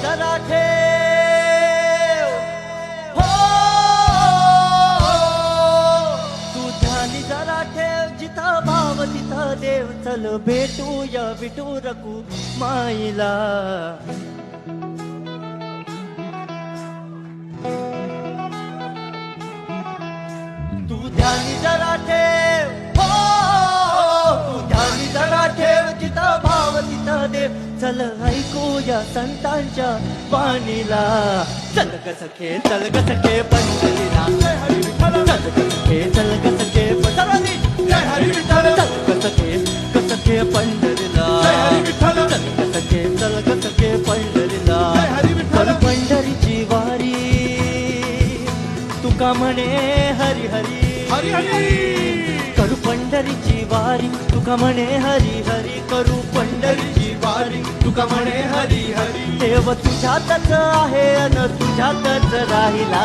जरा ठेव हो, तू ध्यानी जरा ठेव, जिथं भाव तिथं देव. चल भेटूया विठू रकू माईला. तू ध्यानी जरा ठेव हो, तू ध्यानी जरा ठेव, जिथं भाव तिथं देव. चल ऐकूया संतांच्या वाणीला. चल ग सखे, चल ग सखे पंढरीला. चल ग सखे, चल ग सखे पंढरीला. चल ग सखे, ग सखे पंढरीला. चल ग सखे, चल ग सखे पंढरीला. कर पंढरीची वारी, तुका म्हणे हरी हरी हरी हरी. करू पंढरीची वारी, तुका म्हणे हरी हरी. करू पंढरीची वारी, तुका म्हणे हरी हरी. देव तुझ्यातच आहे अन तुझ्यातच राहिला.